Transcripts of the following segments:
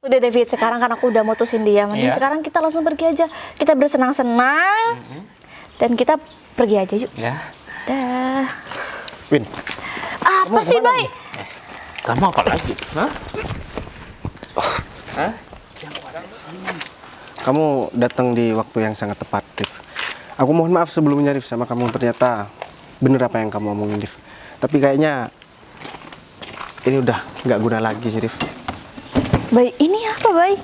Udah David, sekarang kan aku udah mutusin dia. Mending sekarang kita langsung pergi aja. Kita bersenang-senang dan kita pergi aja yuk. Ya. Dah. Win. Apa sih, Bay? Kamu apa lagi? Hah? Hah? Kamu datang di waktu yang sangat tepat, Rif. Aku mohon maaf sebelumnya, Rif, sama kamu. Ternyata bener apa yang kamu omongin, Rif. Tapi kayaknya ini udah nggak guna lagi sih, Rif. Bay, ini apa, Bay?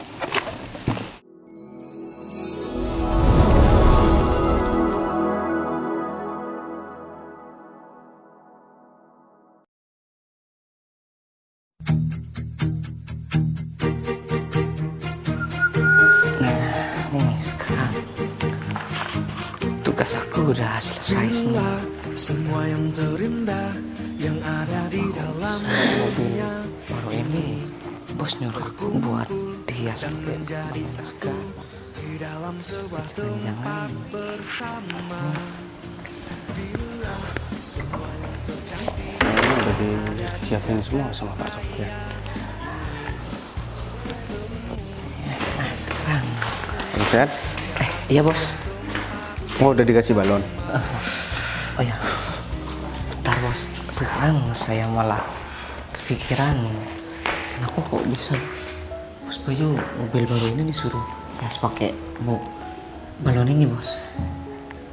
Nah, nih sekarang tugas aku udah selesai semua. Semua yang terindah yang ada di dalam Mobil baru ini bos nyuruh aku buat dihias pakai naskah di dalam sebuah jangan Ini udah disiapin semua sama Pak Sofyan. nah sekarang Sofyan? iya bos. Oh, udah dikasih balon. Oh ya bentar bos, sekarang saya malah kepikiran kenapa kok bisa bos Bayu mobil baru ini disuruh hias pakai balon ini bos.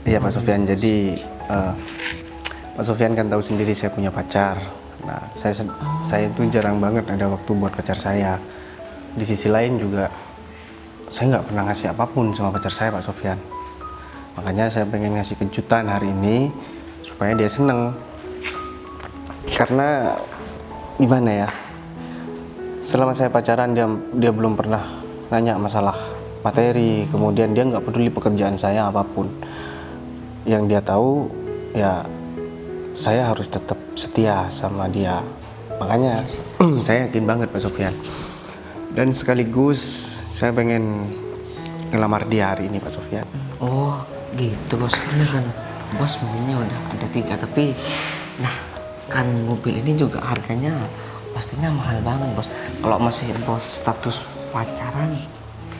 Iya Pak Sofyan, jadi Pak Sofyan kan tahu sendiri saya punya pacar. Nah, saya itu jarang banget ada waktu buat pacar saya. Di sisi lain juga saya nggak pernah ngasih apapun sama pacar saya, Pak Sofyan. Makanya saya pengen ngasih kejutan hari ini supaya dia seneng. Karena gimana ya? Selama saya pacaran dia belum pernah nanya masalah materi, kemudian dia nggak peduli pekerjaan saya apapun. Yang dia tahu ya saya harus tetap setia sama dia. Makanya saya yakin banget Pak Sofyan. Dan sekaligus saya pengen ngelamar dia hari ini Pak Sofyan. Oh gitu bos, beneran bos mobilnya udah ada 3 tapi nah kan mobil ini juga harganya pastinya mahal banget bos. Kalau masih bos status pacaran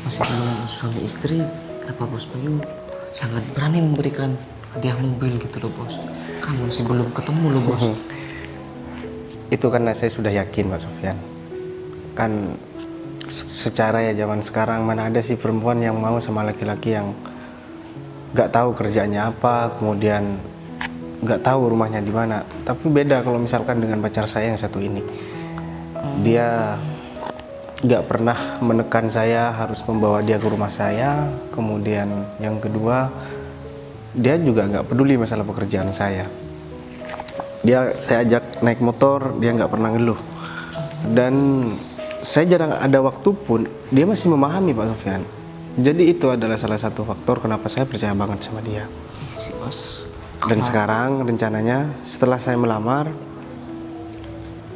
masih belum suami istri, kenapa bos Bayu sangat berani memberikan hadiah mobil gitu loh bos, kan masih belum ketemu loh bos. Itu karena saya sudah yakin Pak Sofyan. Kan secara ya zaman sekarang mana ada sih perempuan yang mau sama laki-laki yang nggak tahu kerjanya apa, kemudian nggak tahu rumahnya di mana. Tapi beda kalau misalkan dengan pacar saya yang satu ini. Dia nggak pernah menekan saya harus membawa dia ke rumah saya. Kemudian yang kedua, dia juga nggak peduli masalah pekerjaan saya. Saya ajak naik motor, dia nggak pernah ngeluh. Dan saya jarang ada waktu pun dia masih memahami Pak Sofyan. Jadi itu adalah salah satu faktor kenapa saya percaya banget sama dia. Si bos. Dan sekarang rencananya setelah saya melamar,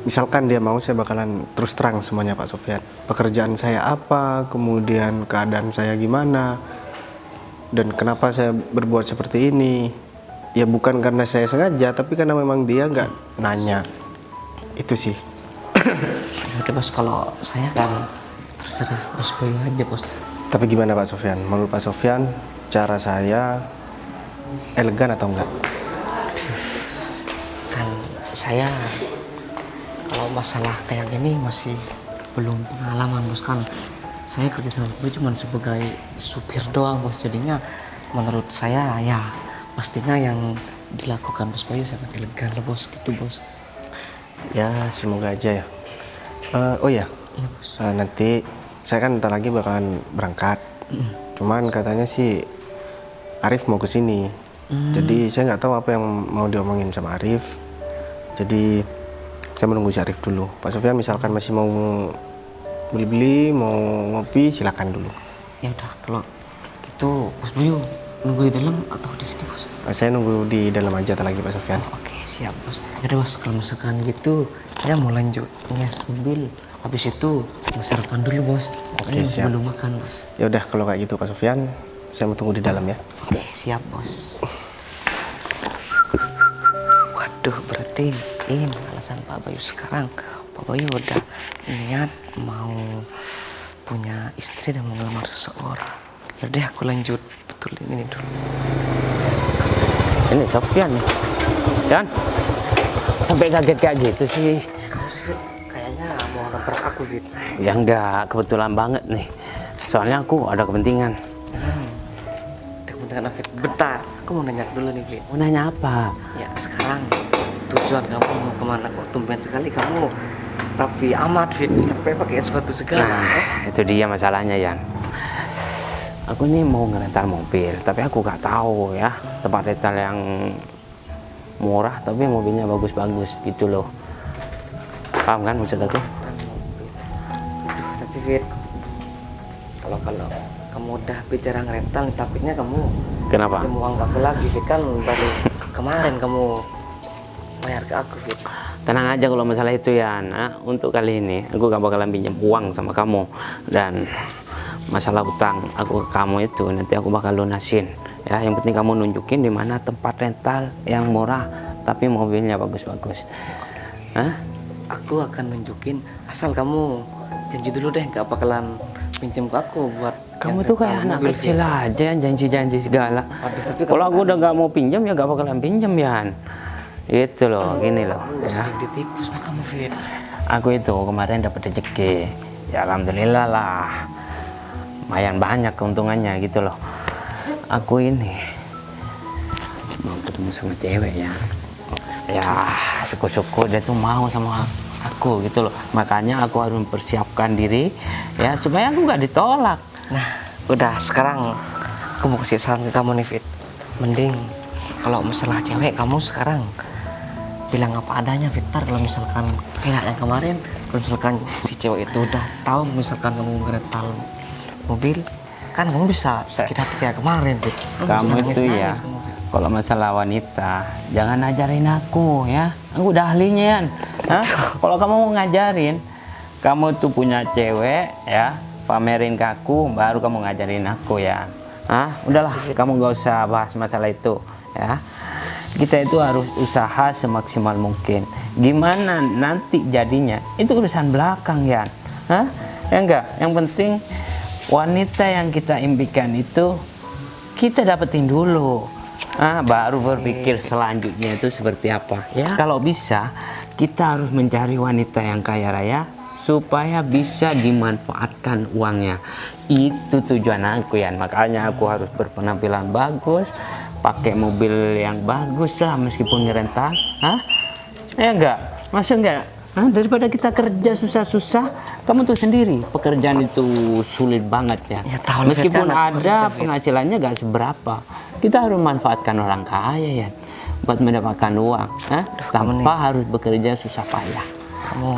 misalkan dia mau, saya bakalan terus terang semuanya Pak Sofyan. Pekerjaan saya apa, kemudian keadaan saya gimana, dan kenapa saya berbuat seperti ini. Ya bukan karena saya sengaja, tapi karena memang dia nggak nanya. Itu sih. Oke bos, kalau saya kan terserah bos Bayu aja bos. Tapi gimana Pak Sofyan? Menurut Pak Sofyan, cara saya elegan atau enggak? Kan saya kalau masalah kayak gini masih belum pengalaman bos, kan saya kerja sama Bayu cuma sebagai supir doang bos. Jadinya menurut saya ya pastinya yang dilakukan bos Bayu sangat elegan lah bos, gitu bos. Ya semoga aja ya. Oh ya, Iya bos. nanti saya kan ntar lagi bakalan berangkat. Cuman katanya sih Arif mau kesini. Jadi saya nggak tahu apa yang mau diomongin sama Arif. Jadi saya menunggu si Arif dulu. Pak Sofyan misalkan masih mau beli-beli, mau ngopi, silakan dulu. Ya udah kalau gitu bos Bayu nunggu di dalam atau di sini bos? Saya nunggu di dalam aja lagi Pak Sofyan. Oke siap bos. Yaudah bos, kalau misalkan gitu saya mau lanjut nges mobil. Habis itu mau sarapan dulu bos. Pokoknya masih siap. belum makan bos. Ya udah kalau kayak gitu Pak Sofyan, saya mau tunggu di dalam ya. Oke siap bos. Waduh, berarti ini alasan Pak Bayu sekarang. Pak Bayu udah niat mau punya istri dan mau ngelamar seseorang. Yaudah aku lanjut betulin ini dulu. Ini Sofyan nih. Dan sampai kaget kayak gitu sih. Kamu sih Fit, kayaknya mau nabrak aku Fit. Ya enggak, kebetulan banget nih. Soalnya aku ada kepentingan. Kemudian Fit, bentar, aku mau nanya dulu nih Fit. Mau nanya apa? Ya sekarang tujuan kamu mau kemana kok? Tumben sekali kamu rapi amat Fit, sampai pakai sepatu segala. Nah, itu dia masalahnya Yan. Aku nih mau ngerental mobil, tapi aku gak tahu ya tempat rental yang murah tapi mobilnya bagus-bagus gitu loh. Paham kan maksud aku? Aduh, tapi Fit, kalau kamu udah bicara ngerental, takutnya kamu Kenapa? pinjam uang aku lagi Fit, kan baru kemarin kamu bayar ke aku Fit. Tenang aja kalau masalah itu Yan. Untuk kali ini aku gak bakalan pinjam uang sama kamu. Dan masalah utang aku ke kamu itu nanti aku bakal lunasin ya. Yang penting kamu nunjukin di mana tempat rental yang murah tapi mobilnya bagus-bagus. Aku akan nunjukin, asal kamu janji dulu deh gak bakalan pinjam ke aku buat Kamu yang tuh rental kayak anak mobil, kecil Fit. aja yang janji-janji segala. Aduh, tapi Kalau kamu aku udah gak mau pinjam ya gak bakalan pinjam Yan. Itu loh, gini loh ya. sering ditipu sama kamu Fit. Aku itu kemarin dapat rezeki. Ya alhamdulillah lah. Lumayan banyak keuntungannya gitu loh. Aku ini mau ketemu sama cewek ya. Ya syukur-syukur dia tuh mau sama aku gitu loh. Makanya aku harus mempersiapkan diri ya supaya aku nggak ditolak. Nah, udah sekarang aku mau kasih saran ke kamu nih Fit. Mending kalau masalah cewek kamu sekarang bilang apa adanya Fit. Ntar kalau misalkan kayak yang kemarin, kalau misalkan si cewek itu udah tahu misalkan kamu ngerental mobil, kan kamu bisa sakit hati kayak kemarin Fit. Kamu bisa itu ya nangis kamu, Fit. kalau masalah wanita jangan ajarin aku ya. Aku udah ahlinya Yan. Kalau kamu mau ngajarin, kamu tuh punya cewek ya, pamerin ke aku baru kamu ngajarin aku ya. Udahlah, kamu gak usah bahas masalah itu ya. Kita itu harus usaha semaksimal mungkin. Gimana nanti jadinya itu urusan belakang ya. Ya enggak, yang penting wanita yang kita impikan itu kita dapetin dulu. Baru berpikir selanjutnya itu seperti apa ya. Kalau bisa kita harus mencari wanita yang kaya raya supaya bisa dimanfaatkan uangnya. Itu tujuan aku ya. Makanya aku harus berpenampilan bagus, pakai mobil yang bagus lah meskipun ngerental. Ya enggak, maksud enggak? Daripada kita kerja susah-susah, kamu tuh sendiri pekerjaan itu sulit banget ya. Ya, tahu lah, Meskipun Fit, kan aku ada kerja, Fit. penghasilannya gak seberapa, kita harus manfaatkan orang kaya ya buat mendapatkan uang, tanpa harus bekerja susah payah. Kamu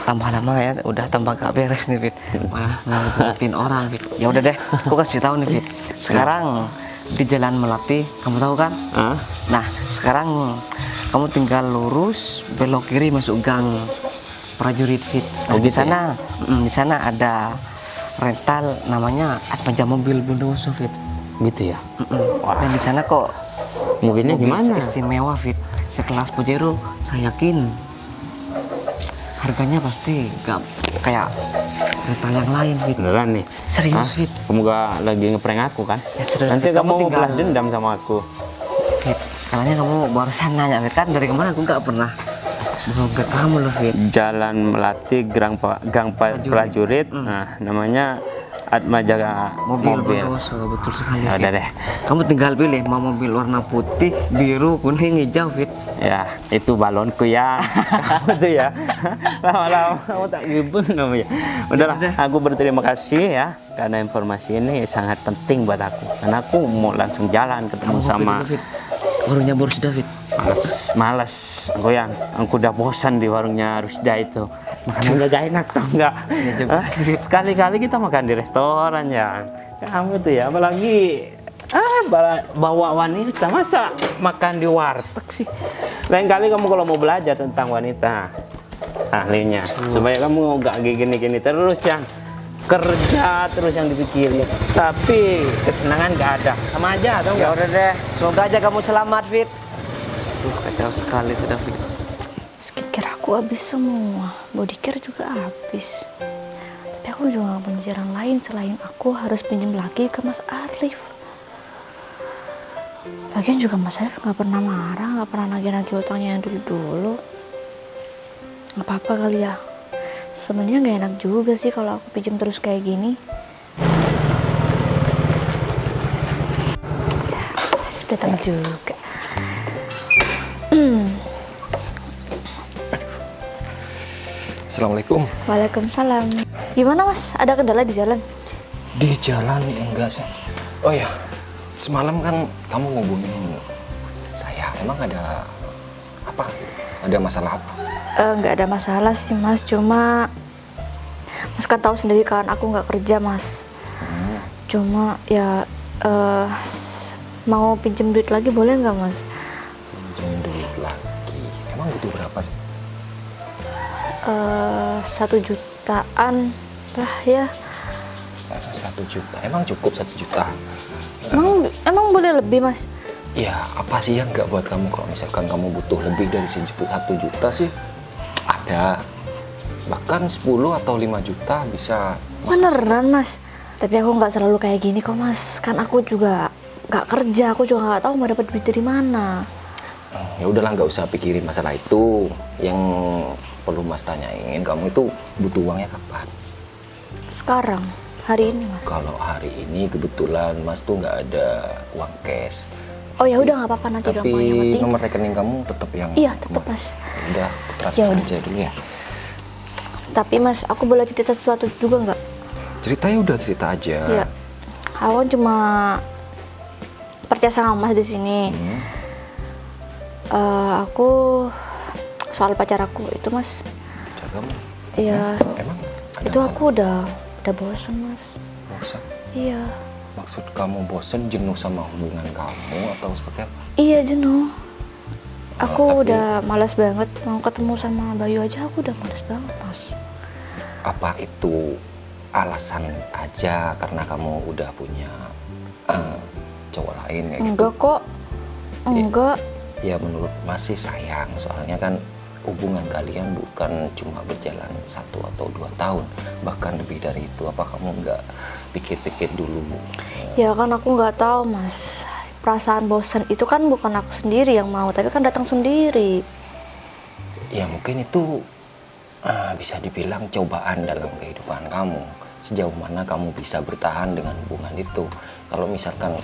tambah nama ya, udah tambah gak beres nih Fit. Wah, ngikutin orang Fit. Ya udah deh, aku kasih tahu nih Fit. Sekarang di Jalan Melati, kamu tahu kan? Nah, sekarang kamu tinggal lurus belok kiri masuk gang prajurit Fit. Nah, Oh, di gitu sana, di sana ada rental namanya Atmaja Mobil Bondowoso Fit. Gitu ya. Wah, Dan di sana kok mobilnya mobil gimana? istimewa Fit. Sekelas Pajero, saya yakin harganya pasti gak kayak rental yang lain Fit. Beneran nih? Serius Fit. Kamu gak lagi ngeprank aku kan? Ya, serius, Nanti Fit. kamu Kamu tinggal- balas dendam sama aku. Fit, katanya kamu barusan nanya Fit, kan dari kemarin aku nggak pernah bohong ke kamu loh Fit. Jalan Melati Gang Prajurit. Nah, namanya Atmaja Mobil Mobil. Bondowoso, betul sekali Ya Fit. udah deh. Kamu tinggal pilih mau mobil warna putih, biru, kuning, hijau Fit. Ya, itu balonku ya. Kamu tuh ya. Lama-lama kamu tak gibun kamu ya. Udahlah, aku berterima kasih ya karena informasi ini sangat penting buat aku. Karena aku mau langsung jalan ketemu sama Fit. Warungnya baru sudah Fit. males aku yang aku udah bosan di warungnya Rusda itu. Makanannya gak enak tau nggak? Ya juga sih, Fit. Sekali-kali kita makan di restoran ya. Kamu tuh ya, apalagi bawa wanita, masa makan di warteg sih? Lain kali kamu kalau mau belajar tentang wanita, ahlinya, supaya kamu nggak gini-gini terus yang kerja terus yang dipikirin, tapi kesenangan nggak ada, sama aja tau Ya nggak? udah deh, semoga aja kamu selamat Fit. Duh, kacau sekali sudah Fit. Skincare aku habis semua, body care juga habis. Tapi aku aku juga nggak punya jalan lain selain aku harus pinjam lagi ke Mas Arif. Lagian juga Mas Arif nggak pernah marah, nggak pernah nagih-nagih utangnya yang dulu-dulu. Nggak apa-apa kali ya. Sebenarnya nggak enak juga sih kalau aku pinjam terus kayak gini. Ya, datang juga. Assalamualaikum. Waalaikumsalam. Gimana Mas? Ada kendala di jalan? Di jalan ya enggak sih. Oh ya, semalam kan kamu ngubungin saya. Emang ada apa? Ada masalah apa? Nggak ada masalah sih Mas, cuma Mas kan tahu sendiri kan aku nggak kerja Mas. Cuma ya mau pinjem duit lagi boleh nggak Mas? Pinjam duit lagi. Emang butuh berapa sih? 1 jutaan lah ya. 1 juta. Emang cukup 1 juta? Emang boleh lebih Mas? Ya, apa sih yang nggak buat kamu kalau misalkan kamu butuh lebih dari 1 juta sih? Ada. Bahkan 10 atau 5 juta bisa. Beneran Mas? Tapi aku nggak selalu kayak gini kok Mas. Kan aku juga nggak kerja, aku juga nggak tahu mau dapat duit dari mana. Ya udahlah, nggak usah pikirin masalah itu. Yang perlu Mas tanyain, kamu itu butuh uangnya kapan? Sekarang, hari ini Mas. Kalau hari ini kebetulan Mas tuh nggak ada uang cash. Oh ya udah nggak apa-apa nanti Tapi gampang, yang penting. nomor rekening kamu tetap yang Iya tetap kemarin. Mas. Udah, Ya transfer udah. aja dulu ya. Tapi Mas, aku boleh cerita sesuatu juga nggak? Ceritanya udah cerita aja. Iya. Aku kan cuma percaya sama Mas di sini. Aku soal pacar aku itu Mas. Pacar kamu? Iya. Emang? ada Itu masalah? aku udah bosen Mas. Bosan? Iya. Maksud kamu bosan, jenuh sama hubungan kamu atau seperti apa? Iya jenuh. Aku tapi- udah malas banget mau ketemu sama Bayu aja. Aku udah malas banget Mas. Apa itu alasan aja karena kamu udah punya cowok lain ya gitu? Enggak kok. Enggak. Ya menurut Mas sih sayang, soalnya kan hubungan kalian bukan cuma berjalan 1 atau 2 tahun, bahkan lebih dari itu. Apa kamu nggak pikir-pikir dulu? Ya kan aku nggak tahu Mas. Perasaan bosan itu kan bukan aku sendiri yang mau, tapi kan datang sendiri. Ya mungkin itu bisa dibilang cobaan dalam kehidupan kamu. Sejauh mana kamu bisa bertahan dengan hubungan itu. Kalau misalkan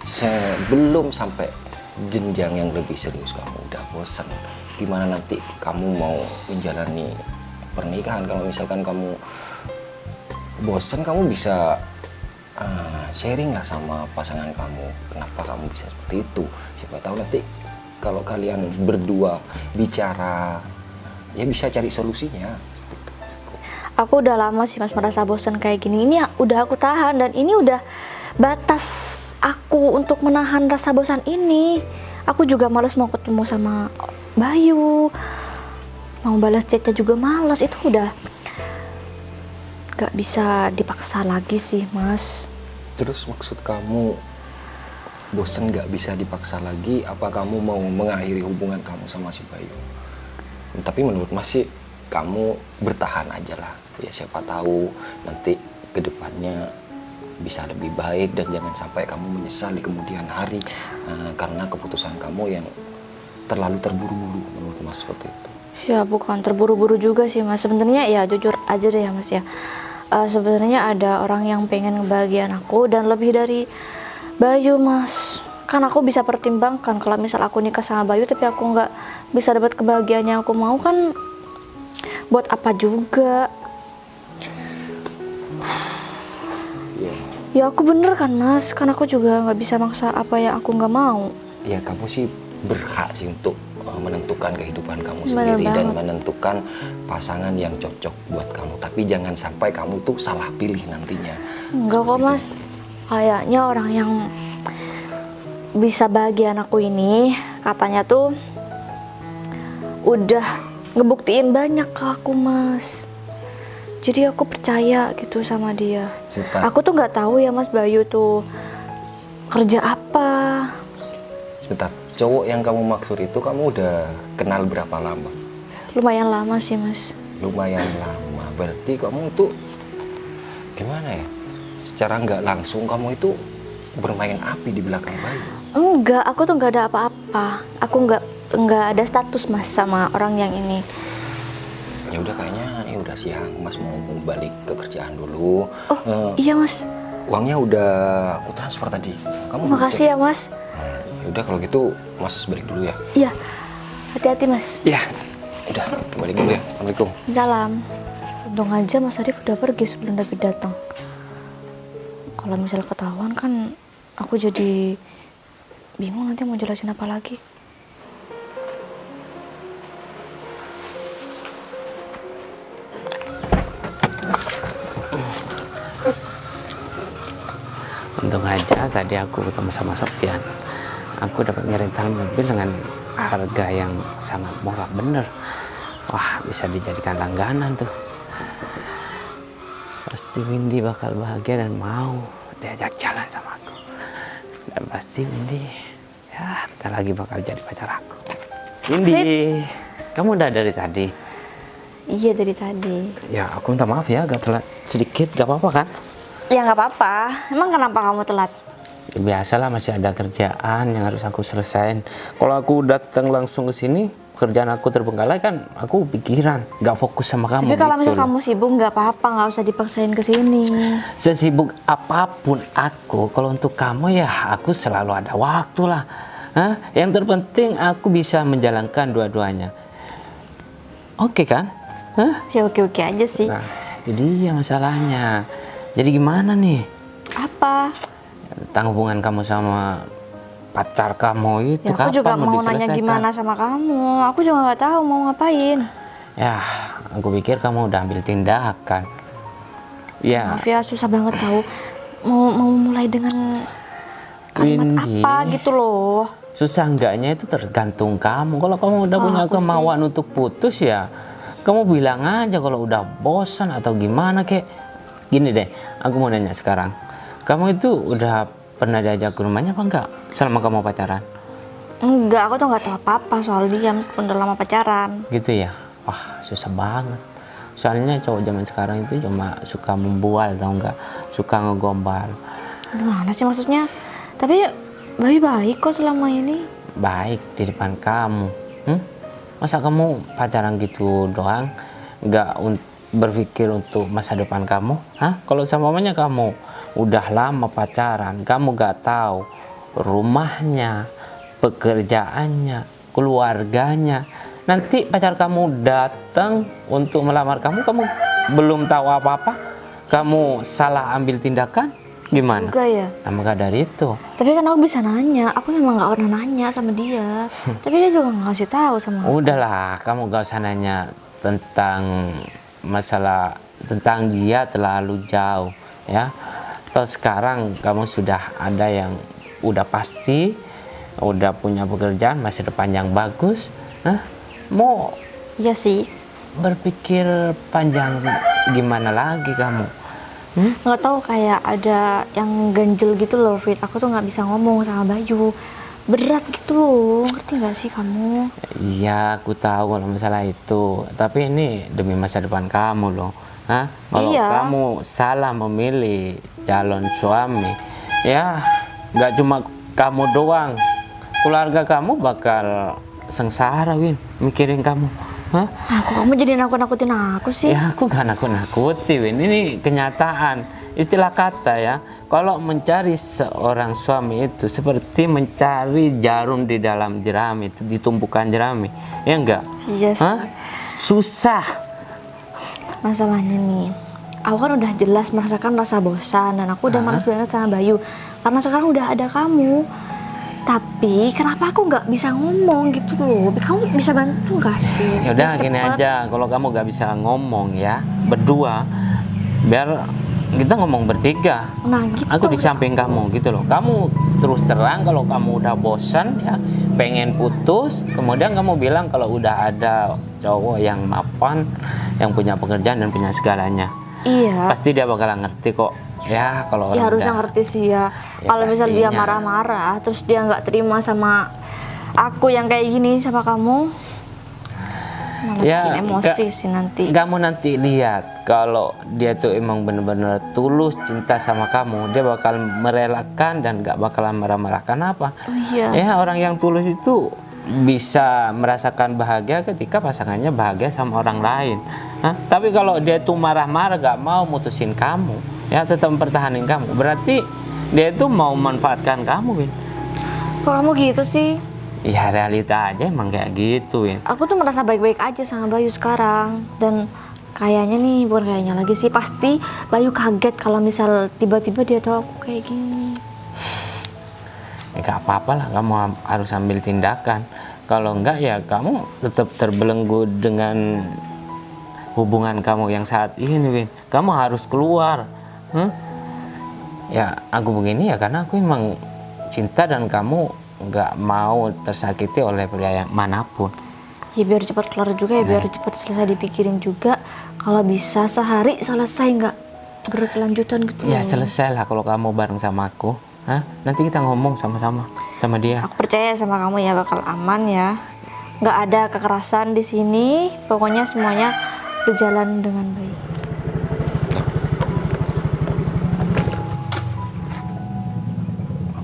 sebelum sampai jenjang yang lebih serius kamu udah bosan, gimana nanti kamu mau menjalani pernikahan? Kalau misalkan kamu bosan, kamu bisa sharing lah sama pasangan kamu, kenapa kamu bisa seperti itu. Siapa tahu nanti kalau kalian berdua bicara, ya bisa cari solusinya. Aku udah lama sih Mas merasa bosan kayak gini. Ini udah aku tahan dan ini udah batas aku untuk menahan rasa bosan ini. Aku juga males mau ketemu sama Bayu, mau balas chatnya juga males. Itu udah gak bisa dipaksa lagi sih Mas. Terus maksud kamu bosan gak bisa dipaksa lagi, apa kamu mau mengakhiri hubungan kamu sama si Bayu? Tapi menurut Mas sih kamu bertahan aja lah. Ya siapa tahu nanti kedepannya bisa lebih baik dan jangan sampai kamu menyesal di kemudian hari karena keputusan kamu yang terlalu terburu-buru. Menurut Mas seperti itu? Ya bukan terburu-buru juga sih Mas. Sebenarnya ya jujur aja deh ya Mas ya. Sebenarnya ada orang yang pengen ngebahagiain aku dan lebih dari Bayu Mas. Kan aku bisa pertimbangkan kalau misal aku nikah sama Bayu tapi aku nggak bisa dapat kebahagiaan yang aku mau, kan buat apa juga. Ya aku bener kan Mas, kan aku juga nggak bisa maksa apa yang aku nggak mau. Ya kamu sih berhak sih untuk menentukan kehidupan kamu Bener sendiri dan banget. menentukan pasangan yang cocok buat kamu. Tapi jangan sampai kamu itu salah pilih nantinya. Enggak kok Seperti Mas, itu. kayaknya orang yang bisa bahagian aku ini katanya tuh udah ngebuktiin banyak ke aku Mas. Jadi aku percaya gitu sama dia. Sebentar. Aku tuh nggak tahu ya Mas Bayu tuh kerja apa. Sebentar, cowok yang kamu maksud itu kamu udah kenal berapa lama? Lumayan lama sih Mas. Lumayan lama, berarti kamu itu gimana ya? Secara nggak langsung kamu itu bermain api di belakang Bayu. Enggak, aku tuh nggak ada apa-apa. Aku nggak ada status Mas sama orang yang ini. Ya udah kayaknya ini udah siang, Mas mau balik ke kerjaan dulu. Oh iya Mas. Uangnya udah aku transfer tadi. Kamu Makasih ya Mas. Ya udah kalau gitu Mas balik dulu ya. Iya. Hati-hati Mas. Iya. Udah balik dulu ya. Assalamualaikum. Salam. Untung aja Mas Arif udah pergi sebelum David datang. Kalau misal ketahuan kan aku jadi bingung nanti mau jelasin apa lagi. Untung aja tadi aku ketemu sama Sofyan. Aku dapat ngerental mobil dengan harga yang sangat murah bener. Wah, bisa dijadikan langganan tuh. Pasti Windy bakal bahagia dan mau diajak jalan sama aku. Dan pasti Windy, ya bentar lagi bakal jadi pacar aku. Windy, kamu udah dari tadi? Iya dari tadi. Ya, aku minta maaf ya, agak telat sedikit, gak apa-apa kan? Ya nggak apa-apa. Emang kenapa kamu telat? Ya, biasalah masih ada kerjaan yang harus aku selesain. Kalau aku datang langsung ke sini, kerjaan aku terbengkalai kan, aku pikiran, nggak fokus sama kamu. Tapi kalau gitu misal loh. kamu sibuk nggak apa-apa, nggak usah dipaksain ke sini. Sesibuk apapun aku, kalau untuk kamu ya aku selalu ada waktu lah. Hah? Yang terpenting aku bisa menjalankan dua-duanya. Oke kan? Hah? Ya oke-oke aja sih. Nah, itu dia masalahnya. Jadi gimana nih Apa? tentang hubungan kamu sama pacar kamu itu? Ya aku juga kapan mau nanya diselesaikan? gimana sama kamu. Aku juga nggak tahu mau ngapain. Ya, aku pikir kamu udah ambil tindakan. Ya, Maaf ya, susah banget tahu. Mau mulai dengan kalimat Windy, apa gitu loh. susah enggaknya itu tergantung kamu. Kalau kamu udah punya aku kemauan untuk putus ya, kamu bilang aja kalau udah bosan atau gimana kek. Gini deh, aku mau nanya sekarang. Kamu itu udah pernah diajak ke rumahnya apa enggak selama kamu pacaran? Enggak, aku tuh nggak tahu apa-apa soal dia meskipun udah lama pacaran. Gitu ya? Wah, susah banget. Soalnya cowok zaman sekarang itu cuma suka membual, tau enggak? Suka ngegombal. Gimana sih maksudnya? Tapi Bayu baik kok selama ini. Baik di depan kamu. Masa kamu pacaran gitu doang? Nggak berpikir untuk masa depan kamu? Hah? Kalau sama mamanya kamu udah lama pacaran, kamu nggak tahu rumahnya, pekerjaannya, keluarganya. Nanti pacar kamu datang untuk melamar kamu, kamu belum tahu apa-apa, kamu salah ambil tindakan, gimana? Juga ya. Nah, maka dari itu, Tapi kan aku bisa nanya. Aku memang nggak pernah nanya sama dia. Tapi dia juga nggak kasih tahu sama aku. udahlah, kamu gak usah nanya tentang masalah tentang dia terlalu jauh, ya. Atau sekarang kamu sudah ada yang udah pasti, udah punya pekerjaan, masa depan yang bagus, nah, mau Iya sih. berpikir panjang gimana lagi kamu? Nggak tahu kayak ada yang ganjel gitu loh, Fit. Aku tuh nggak bisa ngomong sama Bayu. Berat gitu loh, ngerti nggak sih kamu? Iya, aku tahu kalau masalah itu. Tapi ini demi masa depan kamu loh. Hah? Kalau Iya. kamu salah memilih calon suami, ya nggak cuma kamu doang. Keluarga kamu bakal sengsara, Win, mikirin kamu. Hah? Kamu jadi nakut-nakutin aku sih. Ya aku gak nakut-nakuti, Win. Ini kenyataan. Istilah kata ya. Kalau mencari seorang suami itu seperti mencari jarum di dalam jerami, itu di tumpukan jerami. Ya enggak? Iya sih. Hah? Susah. Masalahnya nih, aku kan udah jelas merasakan rasa bosan dan aku udah malas banget sama Bayu. Karena sekarang udah ada kamu. Tapi kenapa aku nggak bisa ngomong gitu loh? Kamu bisa bantu nggak sih? Ya udah Biar gini cepet. aja. Kalau kamu gak bisa ngomong ya, berdua, biar kita ngomong bertiga. Nah gitu. Aku di samping kamu gitu loh. Kamu terus terang kalau kamu udah bosan ya, pengen putus, kemudian kamu bilang kalau udah ada cowok yang mapan, yang punya pekerjaan dan punya segalanya. Iya. Pasti dia bakalan ngerti kok. Ya kalau Ya orang harusnya udah- ngerti sih ya. Ya, Kalau misal dia pastinya. marah-marah, terus dia nggak terima sama aku yang kayak gini sama kamu. Malah bikin emosi sih nanti. Kamu nanti lihat kalau dia tuh emang bener-bener tulus cinta sama kamu, dia bakal merelakan dan gak bakalan marah-marah. Kenapa? Oh iya. Ya orang yang tulus itu bisa merasakan bahagia ketika pasangannya bahagia sama orang lain. Hah? Tapi kalau dia tuh marah-marah gak mau mutusin kamu, ya tetap mempertahankan kamu, berarti dia tuh mau manfaatkan kamu, Win. Kok kamu gitu sih? Ya realita aja emang kayak gitu, Win. Aku tuh merasa baik-baik aja sama Bayu sekarang. Dan kayaknya nih, bukan kayaknya lagi sih, pasti Bayu kaget kalau misal tiba-tiba dia tahu aku kayak gini. Ya gak apa-apa lah, kamu harus ambil tindakan. Kalau enggak ya kamu tetap terbelenggu dengan hubungan kamu yang saat ini, Win. Kamu harus keluar. Ya aku begini ya karena aku emang cinta dan kamu nggak mau tersakiti oleh pria yang manapun. Ya biar cepat kelar juga ya, biar cepat selesai dipikirin juga. Kalau bisa sehari selesai, nggak berkelanjutan gitu. Ya selesai lah kalau kamu bareng sama aku. Hah? Nanti kita ngomong sama-sama sama dia. Aku percaya sama kamu ya, bakal aman ya. Nggak ada kekerasan di sini. Pokoknya semuanya berjalan dengan baik.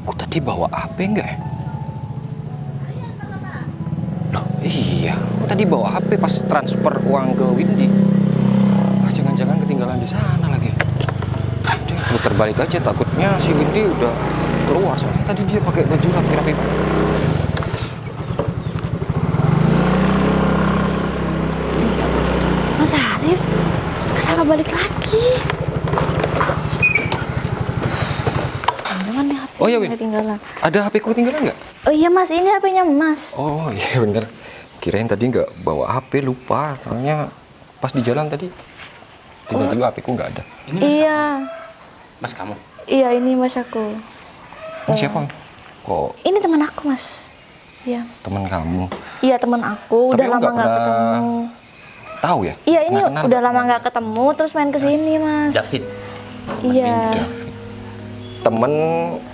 Aku tadi bawa HP enggak ya? Loh, iya, aku tadi bawa HP pas transfer uang ke Windy. Ah, jangan-jangan ketinggalan di sana lagi. Udah, muter balik aja, takutnya si Windy udah keluar. Soalnya tadi dia pakai baju rapi-rapi banget. Ini siapa? Mas Arif, kenapa balik lagi? Jangan nih HP Oh iya, Win. ketinggalan. Ada HP ku ketinggalan nggak? Oh iya Mas, ini HP-nya Mas. Oh iya bener. Kirain tadi nggak bawa HP, lupa. Soalnya pas di jalan tadi tiba-tiba HP ku nggak ada. Ini mas Iya, Mas kamu. iya ini Mas aku. Ini siapa? Kok Ini teman aku Mas. Iya, teman kamu? iya teman aku. Tapi Udah aku lama nggak nggak pernah ketemu. Tahu ya? Iya ini Nggak kenal, udah nggak lama kenal. nggak ketemu, terus main ke sini Mas. David. Iya, Temen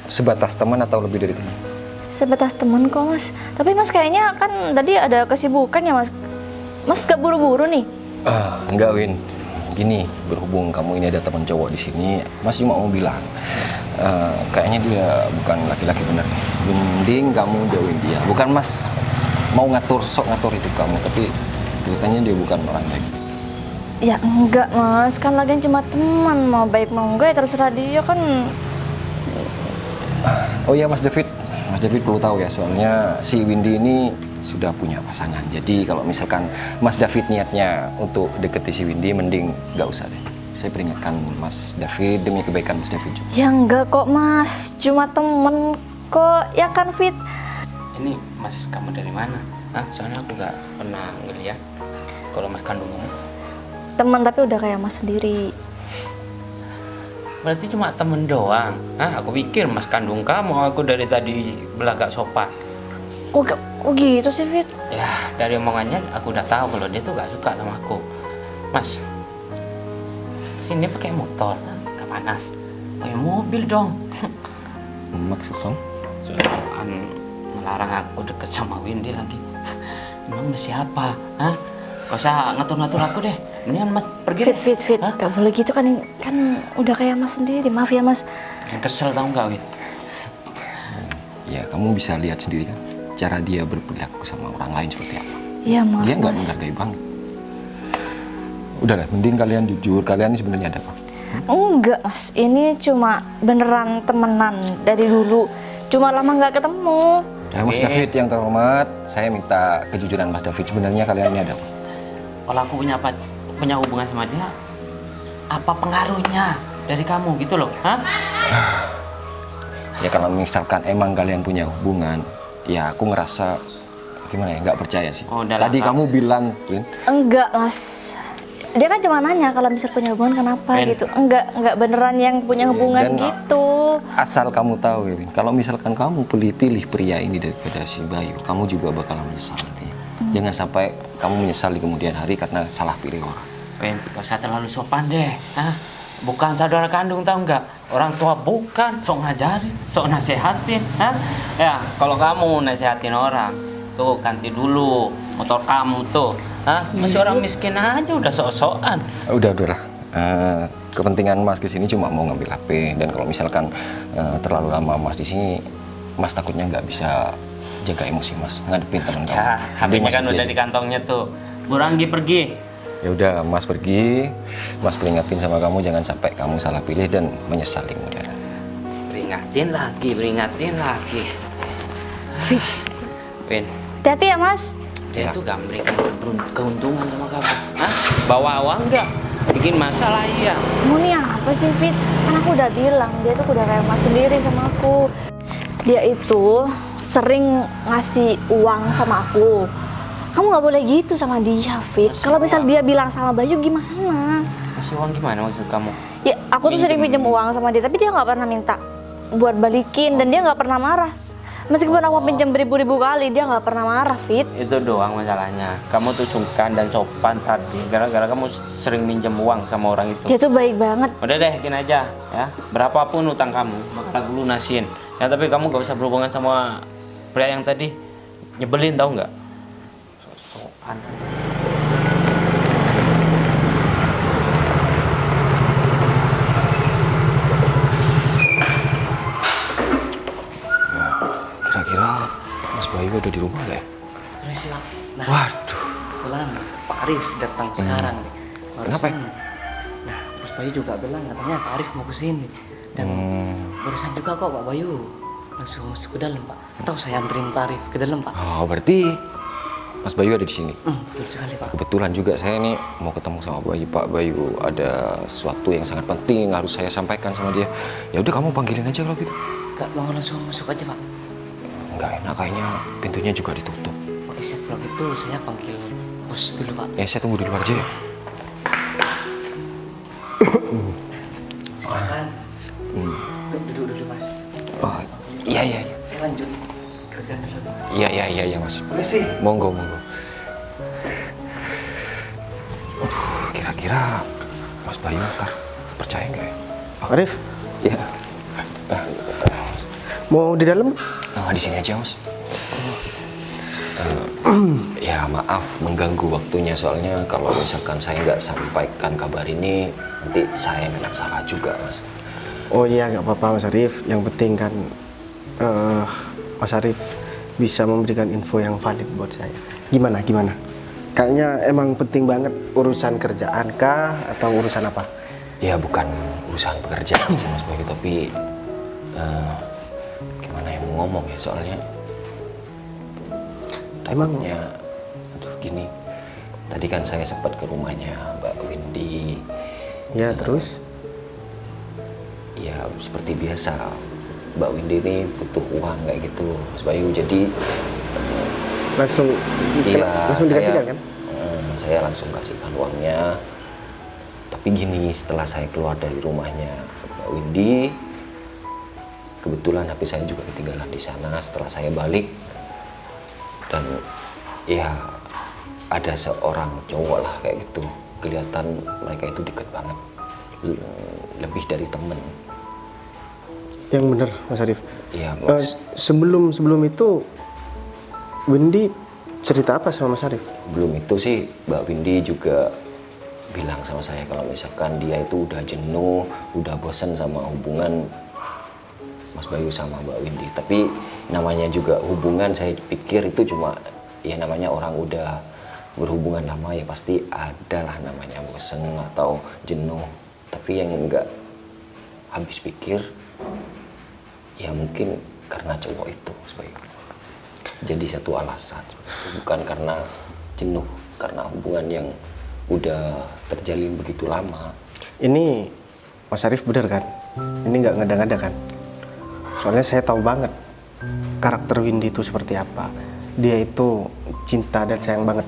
sebatas teman atau lebih dari teman? sebatas teman kok Mas. Tapi Mas kayaknya kan tadi ada kesibukan ya Mas. Mas gak buru-buru nih? Enggak Win. Gini, berhubung kamu ini ada teman cowok di sini, Mas cuma mau bilang, kayaknya dia bukan laki-laki benar. Mending kamu jauhin dia. Bukan Mas mau sok ngatur hidup kamu, tapi kelihatannya dia bukan orang baik. Ya enggak Mas, kan lagian cuma teman, mau baik mau enggak ya terserah dia kan. Oh iya Mas David perlu tahu ya, soalnya si Windy ini sudah punya pasangan. Jadi kalau misalkan Mas David niatnya untuk deketi si Windy, mending nggak usah deh. Saya peringatkan Mas David demi kebaikan Mas David juga. Ya enggak kok Mas, cuma temen kok, ya kan Fit? Ini mas kamu dari mana? Hah? Soalnya aku nggak pernah ngeliat kalau mas kandungmu. Temen tapi udah kayak Mas sendiri. Berarti cuma temen doang. Hah? Aku pikir mas kandung kamu. Aku dari tadi belagak sopan. Kok gitu sih Fit? Ya dari omongannya aku udah tahu kalau dia tuh gak suka sama aku. Mas, sini dia pakai motor, gak panas. Pakai mobil dong. Maksud kamu? Soalnya melarang aku deket sama Windy lagi. Emang mas siapa? Hah? Gak usah ngatur-ngatur aku deh. Mendingan mas pergi deh. Fit, Hah? gak boleh gitu kan udah kayak Mas sendiri. Maaf ya Mas. Kesel tau gak, Win? Ya kamu bisa lihat sendiri kan cara dia berperilaku sama orang lain seperti apa. Iya maaf Dia nggak Mas. menghargai banget. Udahlah, mending kalian jujur, kalian ini sebenarnya ada apa? Enggak Mas, ini cuma beneran temenan dari dulu. Cuma lama nggak ketemu. Ya Mas Oke. David yang terhormat, saya minta kejujuran Mas David. Sebenarnya kalian ini ada apa? Kalau aku punya hubungan sama dia, apa pengaruhnya dari kamu gitu loh? Hah? Ya kalau misalkan emang kalian punya hubungan, ya aku ngerasa gimana ya, nggak percaya sih. Oh, udah Tadi lah, kamu bilang, Win, Enggak Mas. Dia kan cuma nanya kalau misal punya hubungan kenapa Men. gitu. Enggak beneran yang punya hubungan dan- gitu. asal kamu tahu ya, Win, kalau misalkan kamu pilih pria ini daripada si Bayu, kamu juga bakalan menyesal nantinya. Jangan sampai kamu menyesal di kemudian hari karena salah pilih orang. Win, gak usah terlalu sopan deh. Hah? Bukan saudara kandung tau nggak? Orang tua bukan, sok ngajarin, sok nasehatin. Hah? Ya, kalau kamu nasehatin orang, tuh ganti dulu motor kamu tuh. Hah? Masih orang miskin aja udah sok-sokan. Udahlah. Kepentingan Mas ke sini cuma mau ngambil HP, dan kalau misalkan terlalu lama Mas di sini, Mas takutnya nggak bisa jaga emosi Mas, ngadepin teman kamu. Ya, Jadi HP-nya Mas kan pergi udah aja. di kantongnya tuh. Bu Ranggi pergi. Ya udah, Mas pergi. Mas peringatin sama kamu jangan sampai kamu salah pilih dan menyesal di kemudian. Peringatin lagi. Fit, Win, hati-hati ya Mas. dia tuh gak memberikan keuntungan sama kamu. Hah? Bawa uang nggak? Bikin masalah iya. Kamu nih apa sih Fit? Kan aku udah bilang, dia tuh udah kayak Mas sendiri sama aku. Dia itu sering ngasih uang sama aku. Kamu nggak boleh gitu sama dia, Fit. Kalau misal dia bilang sama Bayu gimana? Masih uang gimana maksud kamu? Ya, aku tuh sering pinjam uang sama dia, tapi dia nggak pernah minta buat balikin, dan dia nggak pernah marah. Meskipun aku pinjam beribu-ribu kali, dia nggak pernah marah, Fit. Itu doang masalahnya. Kamu tuh sungkan dan sopan tadi gara-gara kamu sering minjem uang sama orang itu. Dia tuh baik banget. Udah deh, gini aja ya. Berapapun utang kamu bakal aku lunasin. Ya tapi kamu gak usah berhubungan sama pria yang tadi. Nyebelin tau nggak? Sosokan. Kira-kira Mas Bayu udah di rumah nggak ya? Permisi, Pak. Nah, Waduh. kebetulan Pak Arif datang sekarang nih. Kenapa? Nah, Mas Bayu juga bilang katanya Pak Arif mau kesini. Dan barusan juga kok Pak Bayu langsung masuk ke dalam, Pak. Atau saya anterin Pak Arif ke dalam, Pak. Oh, berarti Mas Bayu ada di sini. Betul sekali, Pak. Kebetulan juga saya nih mau ketemu sama Bayu. Pak Bayu ada sesuatu yang sangat penting harus saya sampaikan sama dia. Ya udah, kamu panggilin aja kalau gitu. Kak, mau langsung masuk aja, Pak. Nggak enak kayaknya, pintunya juga ditutup. Oke, siap. Kalau gitu saya panggil bos dulu, Pak. Ya saya tunggu di luar aja ya. Silakan. Tuh, duduk dulu, Mas. Oh, iya. Saya lanjut kerjaan dulu, Mas. Iya Mas. Permisi. Monggo. Kira-kira Mas Bayu ntar percaya nggak ya? Arif, Iya. mau di dalam? Di sini aja Mas. Ya maaf mengganggu waktunya, soalnya kalau misalkan saya nggak sampaikan kabar ini nanti saya kena salah juga Mas. Oh iya, nggak apa-apa Mas Arif. Yang penting kan Mas Arif bisa memberikan info yang valid buat saya. Gimana? Kayaknya emang penting banget urusan kerjaan kah atau urusan apa? Ya bukan urusan pekerjaan sih Mas Bayu, tapi gimana yang mau ngomong ya, soalnya Emang takutnya gini. Tadi kan saya sempat ke rumahnya Mbak Windy. ya terus? Ya seperti biasa, Mbak Windy ini butuh uang kayak gitu Mas Bayu, jadi Langsung dikasihkan kan? Saya langsung kasihkan uangnya. Tapi gini, setelah saya keluar dari rumahnya Mbak Windy, kebetulan HP saya juga ketinggalan di sana. Setelah saya balik, dan ya ada seorang cowok lah kayak gitu, kelihatan mereka itu deket banget, lebih dari temen. Yang bener Mas Arif. Iya Mas. Sebelum itu Windy cerita apa sama Mas Arif? Belum itu sih Mbak Windy juga bilang sama saya kalau misalkan dia itu udah jenuh, udah bosan sama hubungan Mas Bayu sama Mbak Windy. Tapi namanya juga hubungan, saya pikir itu cuma ya namanya orang udah berhubungan lama ya pasti adalah namanya bosan atau jenuh. Tapi yang enggak habis pikir ya mungkin karena cowok itu Mas Bayu. Jadi satu alasan, bukan karena jenuh, karena hubungan yang udah terjalin begitu lama. Ini Mas Arif bener kan? Ini nggak ngada-ngada kan? Soalnya saya tahu banget karakter Windy itu seperti apa. Dia itu cinta dan sayang banget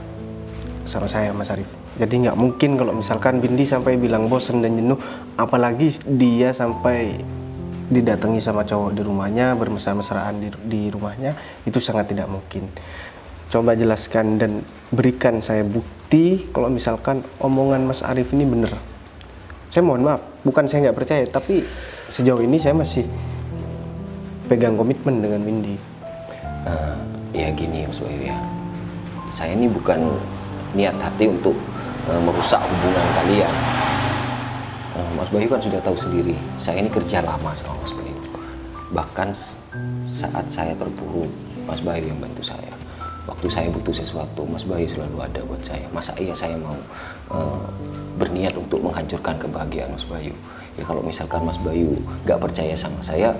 sama saya Mas Arif. Jadi nggak mungkin kalau misalkan Windy sampai bilang bosen dan jenuh, apalagi dia sampai didatangi sama cowok di rumahnya, bermesra-mesraan di rumahnya, itu sangat tidak mungkin. Coba jelaskan dan berikan saya bukti kalau misalkan omongan Mas Arif ini bener. Saya mohon maaf, bukan saya nggak percaya, tapi sejauh ini saya masih pegang komitmen dengan Windy. Ya gini Mas Bayu ya, saya ini bukan niat hati untuk merusak hubungan kalian. Mas Bayu kan sudah tahu sendiri, saya ini kerja lama sama Mas Bayu. Bahkan saat saya terpuruk, Mas Bayu yang bantu saya. Waktu saya butuh sesuatu, Mas Bayu selalu ada buat saya. Masa iya saya mau berniat untuk menghancurkan kebahagiaan Mas Bayu? Ya kalau misalkan Mas Bayu gak percaya sama saya,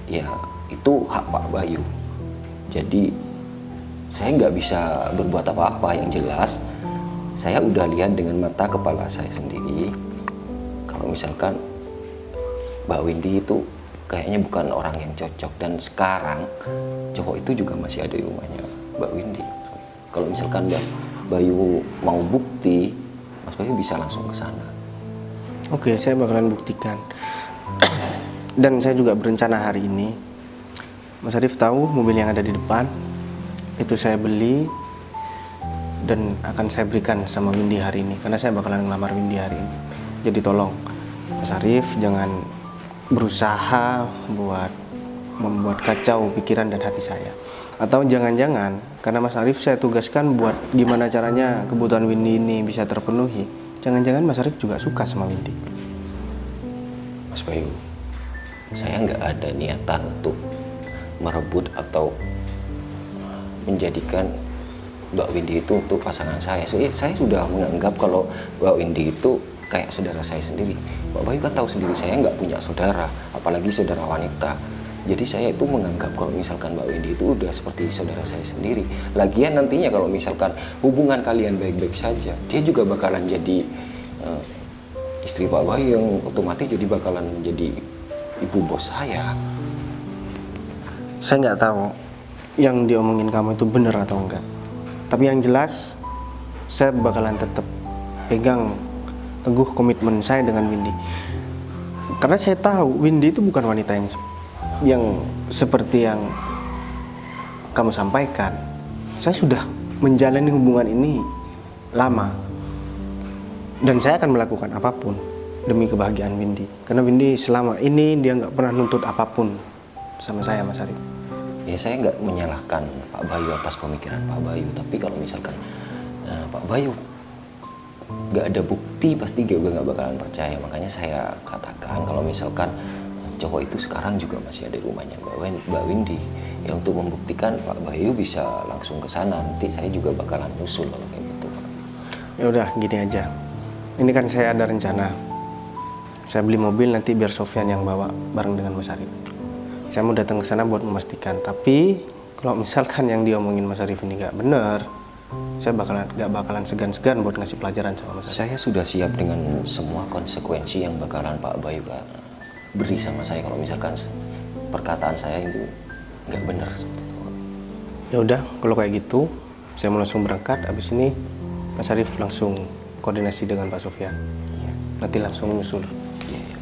ya itu hak Pak Bayu. Jadi saya nggak bisa berbuat apa-apa. Yang jelas saya udah lihat dengan mata kepala saya sendiri kalau misalkan Mbak Windy itu kayaknya bukan orang yang cocok, dan sekarang cowok itu juga masih ada di rumahnya Mbak Windy. Kalau misalkan Mas Bayu mau bukti, Mas Bayu bisa langsung ke sana. Oke, saya bakalan buktikan. Dan saya juga berencana hari ini, Mas Arif tahu mobil yang ada di depan itu saya beli dan akan saya berikan sama Windy hari ini, karena saya bakalan ngelamar Windy hari ini. Jadi tolong Mas Arif jangan berusaha buat membuat kacau pikiran dan hati saya. Atau jangan-jangan karena Mas Arif saya tugaskan buat gimana caranya kebutuhan Windy ini bisa terpenuhi, jangan-jangan Mas Arif juga suka sama Windy. Mas Bayu, saya nggak ada niatan untuk merebut atau menjadikan Mbak Windy itu untuk pasangan saya. Saya sudah menganggap kalau Mbak Windy itu kayak saudara saya sendiri. Mbak Bayu kan tahu sendiri saya nggak punya saudara, apalagi saudara wanita. Jadi saya itu menganggap kalau misalkan Mbak Windy itu udah seperti saudara saya sendiri. Lagian nantinya kalau misalkan hubungan kalian baik-baik saja, dia juga bakalan jadi istri Pak Bayu, yang otomatis jadi bakalan jadi ibu bos saya. Saya nggak tahu yang diomongin kamu itu benar atau enggak. Tapi yang jelas, saya bakalan tetap pegang teguh komitmen saya dengan Windy. Karena saya tahu Windy itu bukan wanita yang seperti yang kamu sampaikan. Saya sudah menjalani hubungan ini lama. Dan saya akan melakukan apapun demi kebahagiaan Windy. Karena Windy selama ini dia nggak pernah nuntut apapun sama saya, Mas Arif. Ya saya nggak menyalahkan Pak Bayu atas pemikiran Pak Bayu, tapi kalau misalkan Pak Bayu nggak ada bukti, pasti dia juga nggak bakalan percaya. Makanya saya katakan kalau misalkan cowok itu sekarang juga masih ada di rumahnya Mbak Windy, ya untuk membuktikan Pak Bayu bisa langsung ke sana. Nanti saya juga bakalan nyusul kalau kayak gitu, Pak. Ya udah, gini aja. Ini kan saya ada rencana. Saya beli mobil nanti biar Sofyan yang bawa bareng dengan Mas Arif. Saya mau datang ke sana buat memastikan. Tapi kalau misalkan yang diomongin Mas Arif ini nggak benar, saya nggak bakalan segan-segan buat ngasih pelajaran sama Mas Arif. Saya sudah siap dengan semua konsekuensi yang bakalan Pak Bayu beri sama saya kalau misalkan perkataan saya itu nggak benar. Ya udah, kalau kayak gitu, saya mau langsung berangkat. Abis ini Mas Arif langsung koordinasi dengan Pak Sofyan. Ya. Nanti langsung nyusul. Ya, ya.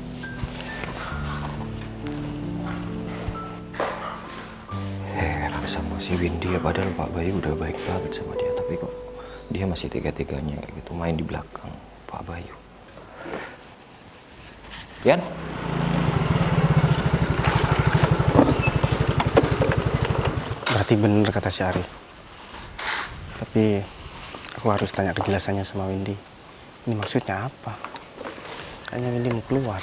Heran sama si Windy ya, padahal Pak Bayu udah baik banget sama dia, tapi kok dia masih tega-teganya kayak gitu main di belakang Pak Bayu. Yan? Berarti bener kata si Arif. Tapi aku harus tanya kejelasannya sama Windy. Ini maksudnya apa? Kayaknya Windy mau keluar.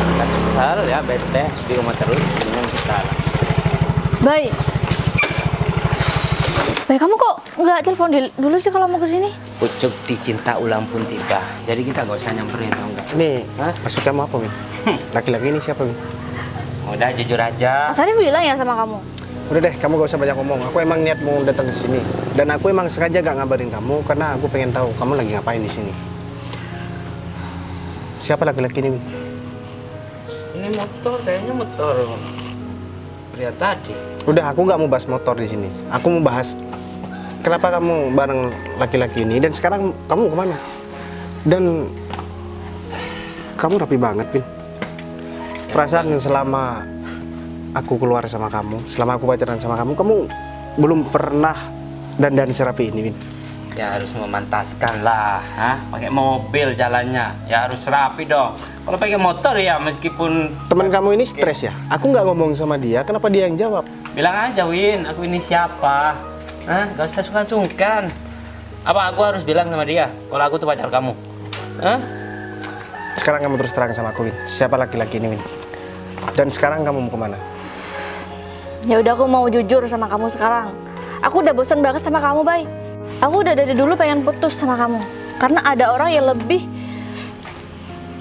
Kita kesal ya, bete di rumah terus, dengan kita. Bay, kamu kok nggak telepon dulu sih kalau mau kesini? Pucuk dicinta ulang pun tiba. Jadi kita gak usah nyamperin, tau nggak? Nih, Hah? maksud kamu apa, Win? Laki-laki ini siapa, Win? Udah jujur aja. Mas Arif bilang ya sama kamu. Udah deh, kamu gak usah banyak ngomong. Aku emang niat mau datang ke sini. Dan aku emang sengaja gak ngabarin kamu karena aku pengen tahu kamu lagi ngapain di sini. Siapa laki-laki ini, Win? Ini motor, kayaknya motor pria tadi. Udah, aku nggak mau bahas motor di sini. Aku mau bahas kenapa kamu bareng laki-laki ini dan sekarang kamu kemana? Dan kamu rapi banget, Win. Perasaan selama aku keluar sama kamu, selama aku pacaran sama kamu belum pernah dandan serapi ini, Win. Ya harus memantaskan lah, pakai mobil jalannya, ya harus rapi dong. Kalau pakai motor ya meskipun Teman kamu ini stres ya? Aku nggak ngomong sama dia, kenapa dia yang jawab? bilang aja, Win, aku ini siapa? Gak usah sungkan-sungkan. Apa aku harus bilang sama dia kalau aku tuh pacar kamu? Hah? Sekarang kamu terus terang sama aku, Win. Siapa laki-laki ini, Win? Dan sekarang kamu mau kemana? Ya udah, aku mau jujur sama kamu sekarang. Aku udah bosan banget sama kamu, Bay. Aku udah dari dulu pengen putus sama kamu. Karena ada orang yang lebih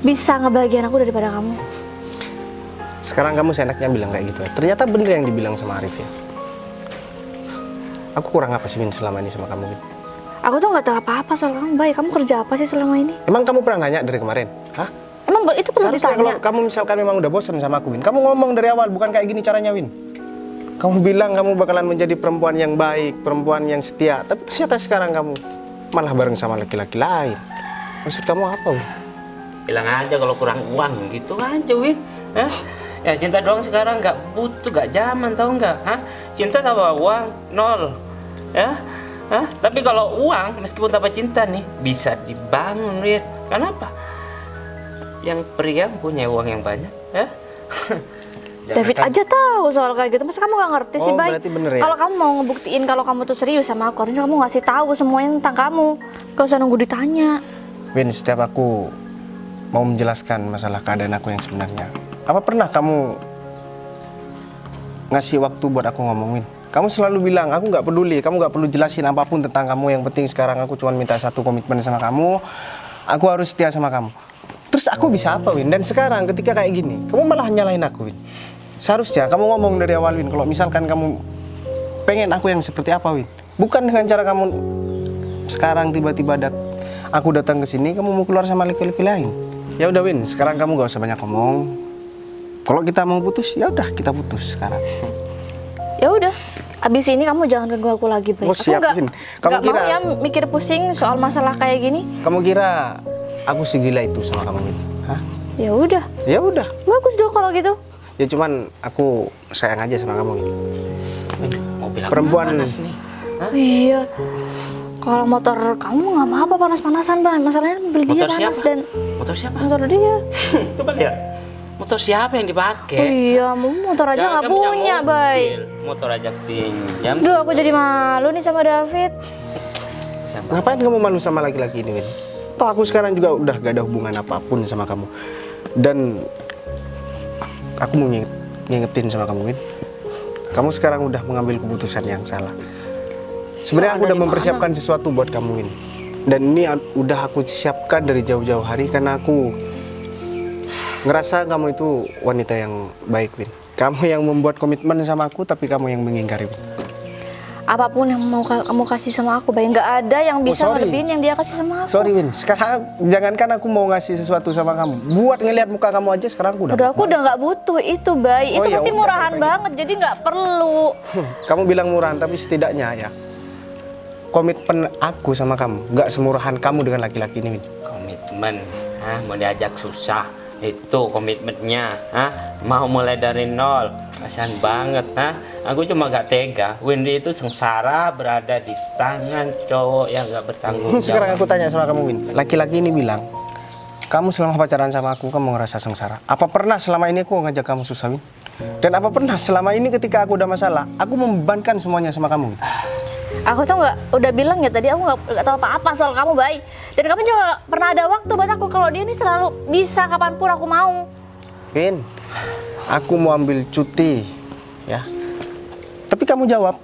bisa ngebahagiain aku daripada kamu. Sekarang kamu seenaknya bilang kayak gitu ya. Ternyata bener yang dibilang sama Arif ya. Aku kurang apa sih, Win, selama ini sama kamu, Win? Aku tuh nggak tahu apa-apa soal kamu, Bay. Kamu kerja apa sih selama ini? Emang kamu pernah nanya dari kemarin? Hah? Emang itu perlu Seharusnya ditanya? kalau kamu misalkan memang udah bosan sama aku, Win, kamu ngomong dari awal, bukan kayak gini caranya, Win. Kamu bilang kamu bakalan menjadi perempuan yang baik, perempuan yang setia, tapi ternyata sekarang kamu malah bareng sama laki-laki lain. Maksud kamu apa, Win? Bilang aja kalau kurang uang gitu aja, Win. Hah? Ya cinta doang sekarang nggak butuh, nggak zaman, tahu nggak? Hah? Cinta tanpa uang nol, ya? Hah? Tapi kalau uang meskipun tanpa cinta nih bisa dibangun, Win. Kenapa? Yang pria punya uang yang banyak, ya? David aja tahu soal kayak gitu. Masa kamu gak ngerti sih, Oh, Bay? berarti bener ya? Kalau kamu mau ngebuktiin kalau kamu tuh serius sama aku, harusnya kamu ngasih tahu semuanya tentang kamu. Gak usah nunggu ditanya. Win, setiap aku mau menjelaskan masalah keadaan aku yang sebenarnya, apa pernah kamu ngasih waktu buat aku ngomongin? Kamu selalu bilang, aku nggak peduli, kamu nggak perlu jelasin apapun tentang kamu, yang penting sekarang aku cuma minta satu komitmen sama kamu, aku harus setia sama kamu. Terus aku bisa apa, Win? Dan sekarang ketika kayak gini, kamu malah nyalain aku, Win. Seharusnya kamu ngomong dari awal, Win, kalau misalkan kamu pengen aku yang seperti apa, Win. Bukan dengan cara kamu sekarang tiba-tiba aku datang ke sini, kamu mau keluar sama laki-laki lain. Ya udah, Win, sekarang kamu gak usah banyak ngomong. Kalau kita mau putus, ya udah kita putus sekarang. Ya udah, abis ini kamu jangan ganggu aku lagi, Bay. Oh, siap, Win. Kamu Nggak kira mau ya mikir pusing soal masalah kayak gini. kamu kira aku segila itu sama kamu, Win? Hah? Ya udah, Ya udah. bagus dong kalau gitu. Ya cuman aku sayang aja sama kamu, Win. Mau bilang Perempuan panas nih. Iya. Kalau motor kamu nggak apa-apa panas-panasan, Bay. Masalahnya mobil dia Motor panas siapa? dan Motor siapa? motor dia. Coba lihat. Motor siapa yang Oh dipakai? iya, motor aja Jangan nggak kan punya, Bay. mobil, motor aja pinjam. Duh, aku jadi malu nih sama David. Siapa? Ngapain kamu malu sama laki-laki ini, Win? Toh aku sekarang juga udah gak ada hubungan apapun sama kamu. Dan aku mau ngingetin sama kamu, Win. Kamu sekarang udah mengambil keputusan yang salah. Sebenarnya aku udah mempersiapkan sesuatu buat kamu, Win. Dan ini udah aku siapkan dari jauh-jauh hari karena aku ngerasa kamu itu wanita yang baik, Win. Kamu yang membuat komitmen sama aku, tapi kamu yang mengingkari, Win. Apapun yang mau kamu kasih sama aku, Bay, nggak ada yang bisa sorry. ngelebihin yang dia kasih sama aku. Sorry, Win. Sekarang jangankan aku mau ngasih sesuatu sama kamu. Buat ngelihat muka kamu aja sekarang aku udah. Udah, aku udah nggak butuh itu, Bay. Oh, Itu ya pasti udah, murahan baik. banget, jadi nggak perlu. Kamu bilang murahan, tapi setidaknya ya komitmen aku sama kamu nggak semurahan kamu dengan laki-laki ini, Win. Komitmen, mau diajak susah. Itu komitmennya, mau mulai dari nol. Kasihan banget, aku cuma gak tega. Windy itu sengsara berada di tangan cowok yang gak bertanggung jawab. Sekarang aku tanya sama kamu, Win. Laki-laki ini bilang, kamu selama pacaran sama aku, kamu ngerasa sengsara. Apa pernah selama ini aku ngajak kamu susah, Win? Dan apa pernah selama ini ketika aku udah masalah, aku membebankan semuanya sama kamu, Win? Aku tuh udah bilang ya tadi, aku nggak tahu apa-apa soal kamu, Bay. Dan kamu juga nggak pernah ada waktu buat aku. Kalau dia ini selalu bisa kapanpun aku mau. Win, aku mau ambil cuti, ya. Tapi kamu jawab,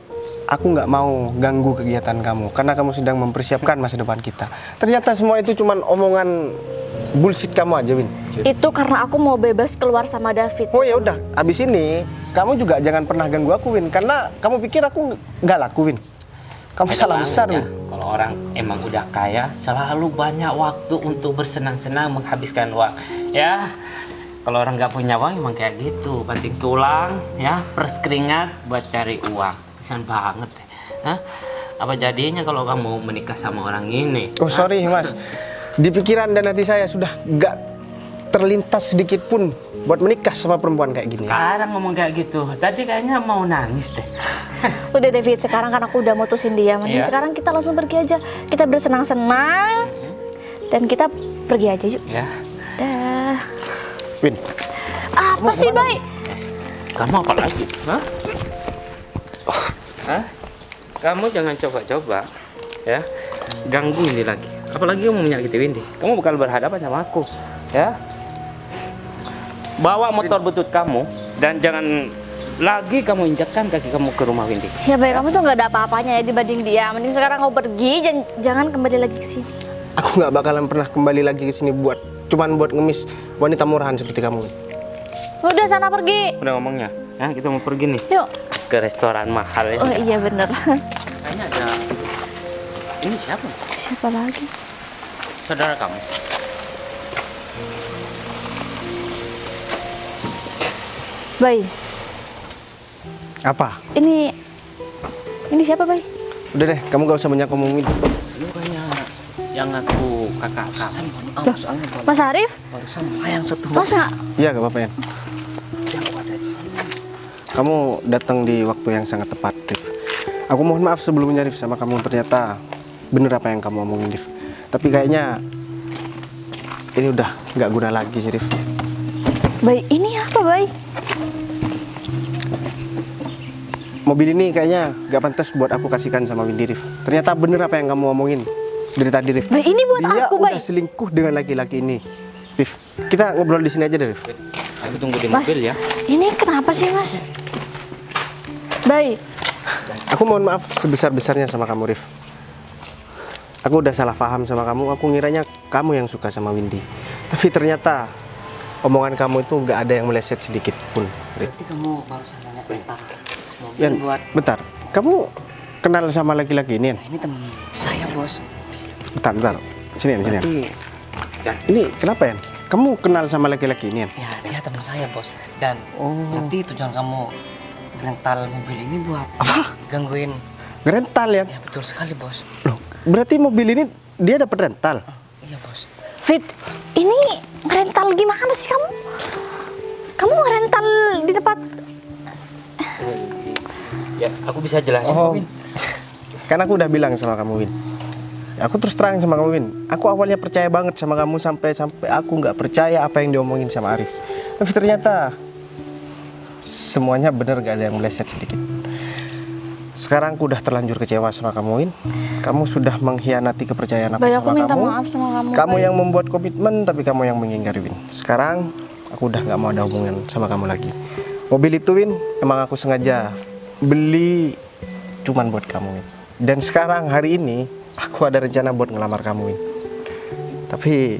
aku nggak mau ganggu kegiatan kamu karena kamu sedang mempersiapkan masa depan kita. Ternyata semua itu cuman omongan bullshit kamu aja, Win. Itu karena aku mau bebas keluar sama David. Oh ya udah, abis ini kamu juga jangan pernah ganggu aku, Win, karena kamu pikir aku nggak laku, Win. Kamu Ada salah banget besar, ya, Win. kalau orang emang udah kaya, selalu banyak waktu untuk bersenang-senang, menghabiskan uang. Ya, kalau orang nggak punya uang emang kayak gitu, banting tulang, ya, pers keringat buat cari uang. Kasian banget. Hah? Apa jadinya kalau kamu menikah sama orang ini? Oh sorry, Mas. Di pikiran dan hati saya sudah nggak terlintas sedikit pun buat menikah sama perempuan kayak gini. Sekarang ngomong kayak gitu, tadi kayaknya mau nangis deh. Udah, David, sekarang kan aku udah mutusin dia. Mending Iya. sekarang kita langsung pergi aja. Kita bersenang-senang dan kita pergi aja yuk. Ya, Dah. Win, Apa sih, Bay? kamu apa lagi? Hah? Hah? Kamu jangan coba-coba, ya. ganggu Windy lagi. Apalagi kamu menyakiti Windy. Kamu bakal berhadapan sama aku, ya. Bawa motor butut kamu dan jangan lagi kamu injakkan kaki kamu ke rumah Windy. Ya baik, kamu tuh nggak ada apa-apanya ya dibanding dia. Mending sekarang kamu pergi, jangan kembali lagi ke sini. Aku nggak bakalan pernah kembali lagi ke sini cuman buat ngemis wanita murahan seperti kamu. Udah sana pergi. Udah ngomongnya, ya kita mau pergi nih Yuk. ke restoran mahal ya. Oh iya bener. Kayaknya ada. Ini siapa? Siapa lagi? Saudara kamu. Bayi, Apa? ini siapa Bayi? Udah deh, kamu gak usah banyak ngomongin. Bukannya yang aku kakak kamu. Mas Arif? Barusan yang satu Masa? Iya, gak apa-apa ya. Kamu datang di waktu yang sangat tepat, Rif. Aku mohon maaf sebelumnya, Rif, sama kamu. Ternyata bener apa yang kamu omongin, Rif. Tapi kayaknya ini udah nggak guna lagi sih, Rif. Bayi, ini apa Bayi? Mobil ini kayaknya gak pantas buat aku kasihkan sama Windy, Rif. Ternyata bener apa yang kamu omongin dari tadi, Rif. Bayi, ini buat Dia aku udah Bayi. selingkuh dengan laki-laki ini, Rif. Kita ngobrol di sini aja deh, Rif. Aku tunggu di Mas, mobil ya. ini kenapa sih Mas? Bayi, Aku mohon maaf sebesar-besarnya sama kamu, Rif. Aku udah salah paham sama kamu. Aku ngiranya kamu yang suka sama Windy. Tapi ternyata omongan kamu itu nggak ada yang meleset sedikit pun, Rif. Berarti kamu barusan nanya tentang mobil Yan, buat bentar. Kamu kenal sama laki-laki ini, Yan? ini teman saya bos. Bentar. Sini, Yan, sini, Yan. Berarti Ini kenapa, Yan? Kamu kenal sama laki-laki ini, Yan? ya dia teman saya bos. Dan berarti tujuan kamu rental mobil ini buat gangguin. Rental, Yan? Ya betul sekali bos. Loh, berarti mobil ini dia dapat rental? Iya bos. Fit, ini ngerental gimana sih kamu? Kamu ngerental di tempat. Ya, aku bisa jelasin kok, Win. Kan aku udah bilang sama kamu, Win. Aku terus terang sama kamu, Win. Aku awalnya percaya banget sama kamu sampai aku nggak percaya apa yang diomongin sama Arif. Tapi ternyata semuanya bener, gak ada yang meleset sedikit. Sekarang aku udah terlanjur kecewa sama kamu, Win. Kamu sudah mengkhianati kepercayaan aku Bayi, sama aku minta kamu. maaf sama kamu. Kamu Bayi. yang membuat komitmen, tapi kamu yang mengingkari, Win. Sekarang aku udah nggak mau ada hubungan sama kamu lagi. Mobil itu, Win, emang aku sengaja beli cuman buat kamu, Win. Dan sekarang hari ini aku ada rencana buat ngelamar kamu, Win. Tapi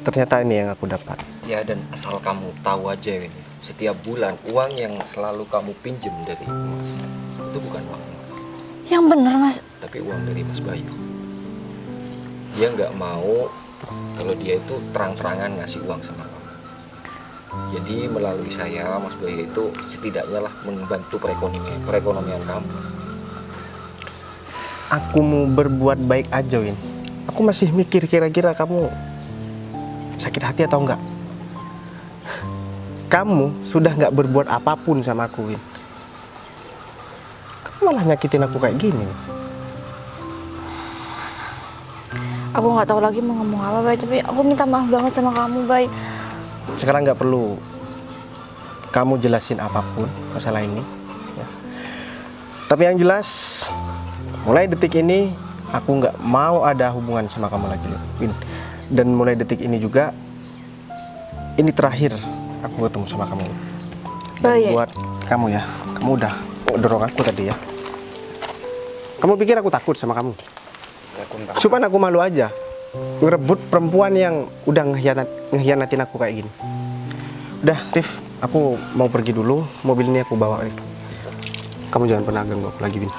ternyata ini yang aku dapat. Ya, dan asal kamu tahu aja, Win, setiap bulan uang yang selalu kamu pinjem dari Mas itu bukan uang Mas, Yang bener Mas. tapi uang dari Mas Bayu. Dia nggak mau kalau dia itu terang-terangan ngasih uang sama kamu. Jadi melalui saya, Mas Bayu itu setidaknya lah membantu perekonomian kamu. Aku mau berbuat baik aja, Win. Aku masih mikir kira-kira kamu sakit hati atau enggak. Kamu sudah nggak berbuat apapun sama aku, Win. Kamu malah nyakitin aku kayak gini. Aku nggak tahu lagi mau ngomong apa Bayi, tapi aku minta maaf banget sama kamu Bayi. Sekarang nggak perlu kamu jelasin apapun masalah ini, ya. Tapi yang jelas, mulai detik ini aku nggak mau ada hubungan sama kamu lagi, Win. Dan mulai detik ini juga, ini terakhir aku ketemu sama kamu. Bayi. Buat kamu ya, kamu udah dorong aku tadi ya. Kamu pikir aku takut sama kamu? Cuman aku malu aja ngerebut perempuan yang udah ngehianatin aku kayak gini. Udah, Rif, aku mau pergi dulu. Mobil ini aku bawa, Rif. Kamu jangan pernah ganggu aku lagi, Win.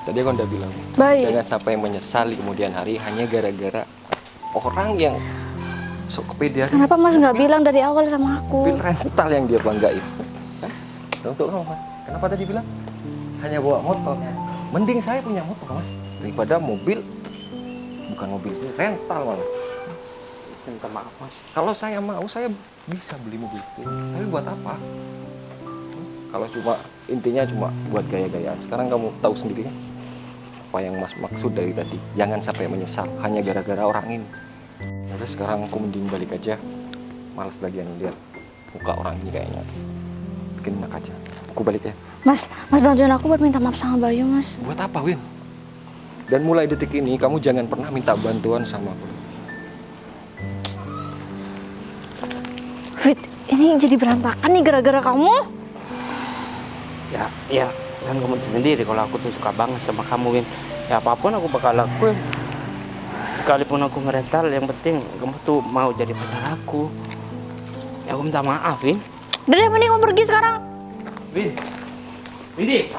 Tadi aku udah bilang, Baik. jangan sampai menyesal di kemudian hari hanya gara-gara orang yang sok kepedean. Kenapa Mas nggak bilang dari awal sama Mobil aku? rental yang dia banggain. Hah? Untuk kamu, Mas. Kenapa tadi bilang hanya bawa motor? Mending saya punya motor, Mas, daripada mobil. Bukan mobil ini, rental malah. Minta maaf, Mas. Kalau saya mau, saya bisa beli mobil itu. Tapi buat apa? Kalau cuma intinya cuma buat gaya-gayaan. Sekarang kamu tahu sendiri kan apa yang Mas maksud dari tadi. Jangan sampai menyesal hanya gara-gara orang ini. Tapi sekarang aku mending balik aja. Males lagi lihat muka orang ini kayaknya. Bikin enak aja. Aku balik ya. Mas bantuin aku buat minta maaf sama Bayu Mas. Buat apa, Win? Dan mulai detik ini kamu jangan pernah minta bantuan sama aku. Fit, ini jadi berantakan nih gara-gara kamu. Ya, kan kamu tahu sendiri kalau aku tuh suka banget sama kamu, Win. Ya apapun aku bakal lakuin. Sekalipun aku ngerental, yang penting kamu tuh mau jadi pacar aku. Ya aku minta maaf, Win. Udah deh, mending kamu pergi sekarang. Win, Widi.